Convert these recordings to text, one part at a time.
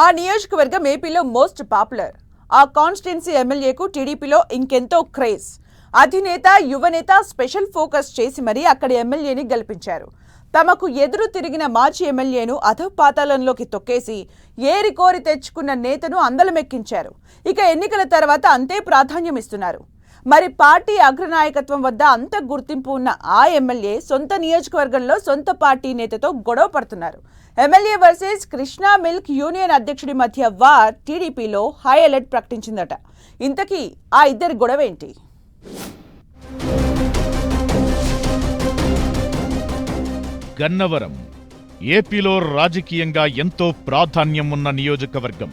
ఆ నియోజకవర్గం ఏపీలో మోస్ట్ పాపులర్. ఆ కాన్స్టిట్యున్సీ ఎమ్మెల్యేకు టీడీపీలో ఇంకెంతో క్రేజ్. అధినేత, యువనేత స్పెషల్ ఫోకస్ చేసి మరీ అక్కడి ఎమ్మెల్యేని గెలిపించారు. తమకు ఎదురు తిరిగిన మాజీ ఎమ్మెల్యేను అధపాతాళంలోకి తొక్కేసి ఏరికోరి తెచ్చుకున్న నేతను అందలమెక్కించారు. ఇక ఎన్నికల తర్వాత అంతే ప్రాధాన్యం ఇస్తున్నారు. మరి పార్టీ అగ్రనాయకత్వం వద్ద అంత గుర్తింపు ఉన్న ఆ ఎమ్మెల్యే సొంత నియోజకవర్గంలో సొంత పార్టీ నేతతో గొడవ పడుతున్నారు. MLA versus Krishna milk union అధ్యక్షుడి మధ్య వార్ టీడీపీలో హై అలర్ట్ ప్రకటించిందట. ఇంతకీ ఆ ఇద్దరి గొడవ ఏంటి? గన్నవరం ఏపీలో రాజకీయంగా ఎంతో ప్రాధాన్యం ఉన్న నియోజకవర్గం.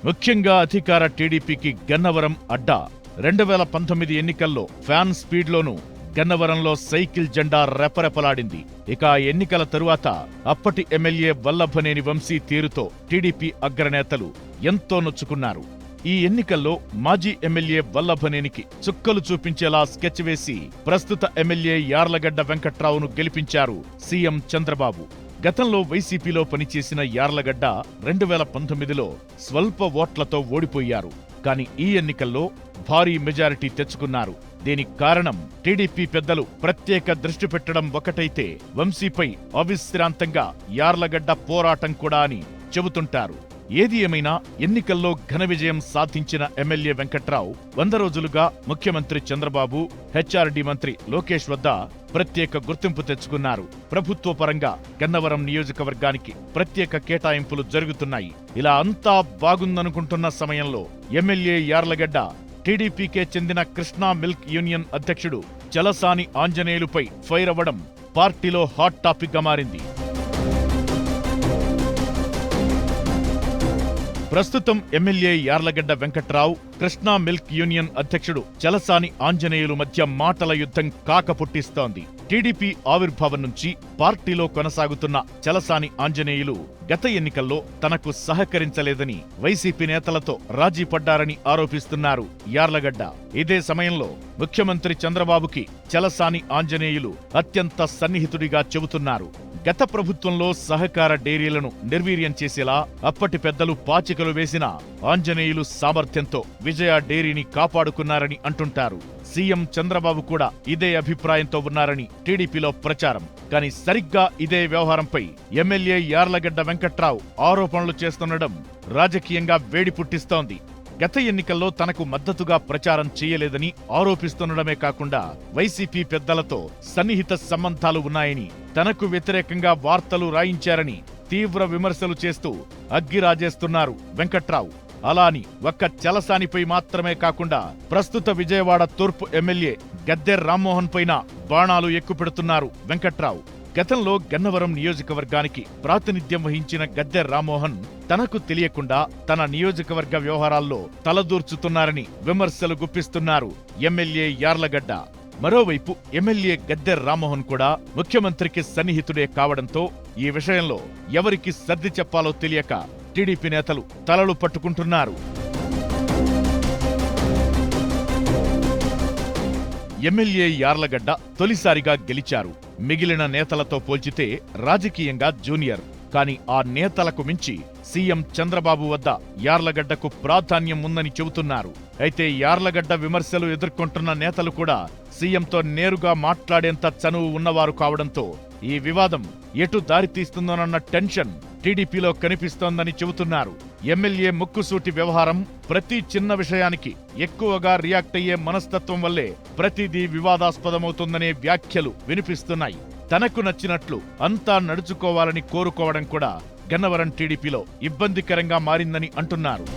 ముఖ్యంగా అధికార టీడీపీకి గన్నవరం అడ్డా. 2019 ఎన్నికల్లో ఫ్యాన్ స్పీడ్లోనూ గన్నవరంలో సైకిల్ జెండా రెపరెపలాడింది. ఇక ఎన్నికల తరువాత అప్పటి ఎమ్మెల్యే వల్లభనేని వంశీ తీరుతో టీడీపీ అగ్రనేతలు ఎంతో నొచ్చుకున్నారు. ఈ ఎన్నికల్లో మాజీ ఎమ్మెల్యే వల్లభనేనికి చుక్కలు చూపించేలా స్కెచ్ వేసి ప్రస్తుత ఎమ్మెల్యే యార్లగడ్డ వెంకట్రావును గెలిపించారు సీఎం చంద్రబాబు. గతంలో వైసీపీలో పనిచేసిన యార్లగడ్డ 2019లో స్వల్ప ఓట్లతో ఓడిపోయారు. కానీ ఈ ఎన్నికల్లో భారీ మెజారిటీ తెచ్చుకున్నారు. దీనికి కారణం టీడీపీ పెద్దలు ప్రత్యేక దృష్టి పెట్టడం ఒకటైతే వంశీపై అవిశ్రాంతంగా యార్లగడ్డ పోరాటం కూడా అని చెబుతుంటారు. ఏది ఏమైనా ఎన్నికల్లో ఘన విజయం సాధించిన ఎమ్మెల్యే వెంకట్రావు 100 రోజులుగా ముఖ్యమంత్రి చంద్రబాబు, హెచ్ఆర్డీ మంత్రి లోకేష్ వద్ద ప్రత్యేక గుర్తింపు తెచ్చుకున్నారు. ప్రభుత్వ పరంగా గన్నవరం నియోజకవర్గానికి ప్రత్యేక కేటాయింపులు జరుగుతున్నాయి. ఇలా అంతా బాగుందనుకుంటున్న సమయంలో ఎమ్మెల్యే యార్లగడ్డ టీడీపీకే చెందిన కృష్ణా మిల్క్ యూనియన్ అధ్యక్షుడు చలసాని ఆంజనేయులుపై ఫైర్ అవ్వడం పార్టీలో హాట్ టాపిక్ గా మారింది. ప్రస్తుతం MLA Yarlagadda Venkatrao, Krishna milk union అధ్యక్షుడు చలసాని ఆంజనేయులు మధ్య మాటల యుద్ధం కాక పుట్టిస్తోంది. టీడీపీ ఆవిర్భావం నుంచి పార్టీలో కొనసాగుతున్న చలసాని ఆంజనేయులు గత ఎన్నికల్లో తనకు సహకరించలేదని వైసీపీ నేతలతో రాజీ పడ్డారని ఆరోపిస్తున్నారు యార్లగడ్డ. ఇదే సమయంలో ముఖ్యమంత్రి చంద్రబాబుకి చలసాని ఆంజనేయులు అత్యంత సన్నిహితుడిగా చెబుతున్నారు. గత ప్రభుత్వంలో సహకార డైరీలను నిర్వీర్యం చేసేలా అప్పటి పెద్దలు పాచికలు వేసిన ఆంజనేయులు సామర్థ్యంతో విజయ డైరీని కాపాడుకున్నారని అంటుంటారు. సీఎం చంద్రబాబు కూడా ఇదే అభిప్రాయంతో ఉన్నారని టీడీపీలో ప్రచారం. కానీ సరిగ్గా ఇదే వ్యవహారంపై ఎమ్మెల్యే యార్లగడ్డ వెంకట్రావు ఆరోపణలు చేస్తుండడం రాజకీయంగా వేడి పుట్టిస్తోంది. గత ఎన్నికల్లో తనకు మద్దతుగా ప్రచారం చేయలేదని ఆరోపిస్తుండడమే కాకుండా వైసీపీ పెద్దలతో సన్నిహిత సంబంధాలు ఉన్నాయని, తనకు వ్యతిరేకంగా వార్తలు రాయించారని తీవ్ర విమర్శలు చేస్తూ అగ్గిరాజేస్తున్నారు వెంకట్రావు. అలాని ఒక్క చలసానిపై మాత్రమే కాకుండా ప్రస్తుత విజయవాడ తూర్పు ఎమ్మెల్యే గద్దె రామ్మోహన్ పైన బాణాలు ఎక్కుపెడుతున్నారు వెంకట్రావు. గతంలో గన్నవరం నియోజకవర్గానికి ప్రాతినిధ్యం వహించిన గద్దె రామ్మోహన్ తనకు తెలియకుండా తన నియోజకవర్గ వ్యవహారాల్లో తలదూర్చుతున్నారని విమర్శలు గుప్పిస్తున్నారు ఎమ్మెల్యే యార్లగడ్డ. మరోవైపు ఎమ్మెల్యే గద్దె రామ్మోహన్ కూడా ముఖ్యమంత్రికి సన్నిహితుడే కావడంతో ఈ విషయంలో ఎవరికి సర్ది చెప్పాలో తెలియక టీడీపీ నేతలు తలలు పట్టుకుంటున్నారు. ఎమ్మెల్యే యార్లగడ్డ తొలిసారిగా గెలిచారు. మిగిలిన నేతలతో పోల్చితే రాజకీయంగా జూనియర్. కానీ ఆ నేతలకు మించి సీఎం చంద్రబాబు వద్ద యార్లగడ్డకు ప్రాధాన్యం ఉందని చెబుతున్నారు. అయితే యార్లగడ్డ విమర్శలు ఎదుర్కొంటున్న నేతలు కూడా సీఎంతో నేరుగా మాట్లాడేంత చనువు ఉన్నవారు కావడంతో ఈ వివాదం ఎటు దారితీస్తుందోనన్న టెన్షన్ టీడీపీలో కనిపిస్తోందని చెబుతున్నారు. ఎమ్మెల్యే ముక్కుసూటి వ్యవహారం, ప్రతి చిన్న విషయానికి ఎక్కువగా రియాక్ట్ అయ్యే మనస్తత్వం వల్లే ప్రతిదీ వివాదాస్పదమవుతుందనే వ్యాఖ్యలు వినిపిస్తున్నాయి. తనకు నచ్చినట్లు అంతా నడుచుకోవాలని కోరుకోవడం కూడా గన్నవరం టీడీపీలో ఇబ్బందికరంగా మారిందని అంటున్నారు.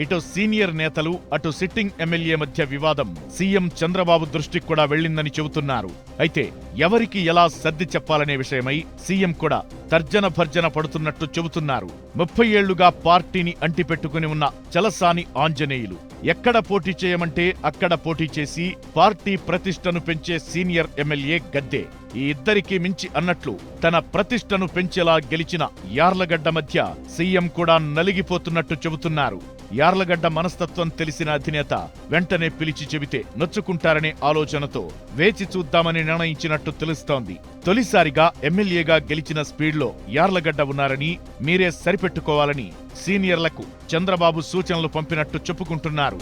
ఇటు సీనియర్ నేతలు, అటు సిట్టింగ్ ఎమ్మెల్యే మధ్య వివాదం సీఎం చంద్రబాబు దృష్టికి కూడా వెళ్లిందని చెబుతున్నారు. అయితే ఎవరికి ఎలా సర్ది చెప్పాలనే విషయమై సీఎం కూడా తర్జన భర్జన పడుతున్నట్టు చెబుతున్నారు. 30 ఏళ్లుగా పార్టీని అంటిపెట్టుకుని ఉన్న చలసాని ఆంజనేయులు ఎక్కడ పోటీ చేయమంటే అక్కడ పోటీ చేసి పార్టీ ప్రతిష్టను పెంచే సీనియర్ ఎమ్మెల్యే గద్దె. ఈ ఇద్దరికీ మించి అన్నట్లు తన ప్రతిష్టను పెంచేలా గెలిచిన యార్లగడ్డ మధ్య సీఎం కూడా నలిగిపోతున్నట్టు చెబుతున్నారు. యార్లగడ్డ మనస్తత్వం తెలిసిన అధినేత వెంటనే పిలిచి చెబితే నొచ్చుకుంటారనే ఆలోచనతో వేచి చూద్దామని నిర్ణయించినట్టు తెలుస్తోంది. తొలిసారిగా ఎమ్మెల్యేగా గెలిచిన స్పీడ్లో యార్లగడ్డ ఉన్నారని, మీరే సరిపెట్టుకోవాలని సీనియర్లకు చంద్రబాబు సూచనలు పంపినట్టు చెప్పుకుంటున్నారు.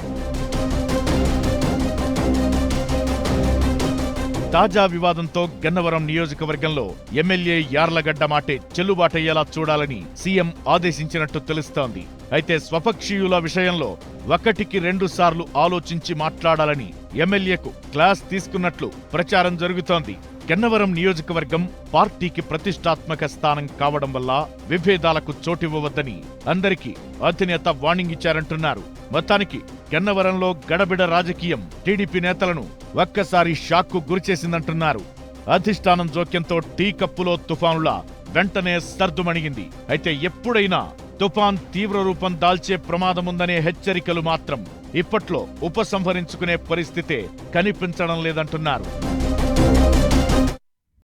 తాజా వివాదంతో గన్నవరం నియోజకవర్గంలో ఎమ్మెల్యే యార్లగడ్డ మాటే చెల్లుబాటయ్యేలా చూడాలని సీఎం ఆదేశించినట్టు తెలుస్తోంది. అయితే స్వపక్షీయుల విషయంలో 1కి 2 సార్లు ఆలోచించి మాట్లాడాలని ఎమ్మెల్యేకు క్లాస్ తీసుకున్నట్లు ప్రచారం జరుగుతోంది. గన్నవరం నియోజకవర్గం పార్టీకి ప్రతిష్టాత్మక స్థానం కావడం వల్ల విభేదాలకు చోటివ్వవద్దని అందరికీ అధినేత వార్నింగ్ ఇచ్చారంటున్నారు. మొత్తానికి గన్నవరంలో గడబిడ రాజకీయం టీడీపీ నేతలను ఒక్కసారి షాక్కు గురిచేసిందంటున్నారు. అధిష్టానం జోక్యంతో టీ కప్పులో తుఫానులా వెంటనే సర్దుమణిగింది. అయితే ఎప్పుడైనా తుఫాన్ తీవ్ర రూపం దాల్చే ప్రమాదముందనే హెచ్చరికలు మాత్రం ఇప్పట్లో ఉపసంహరించుకునే పరిస్థితే కనిపించడం లేదంటున్నారు.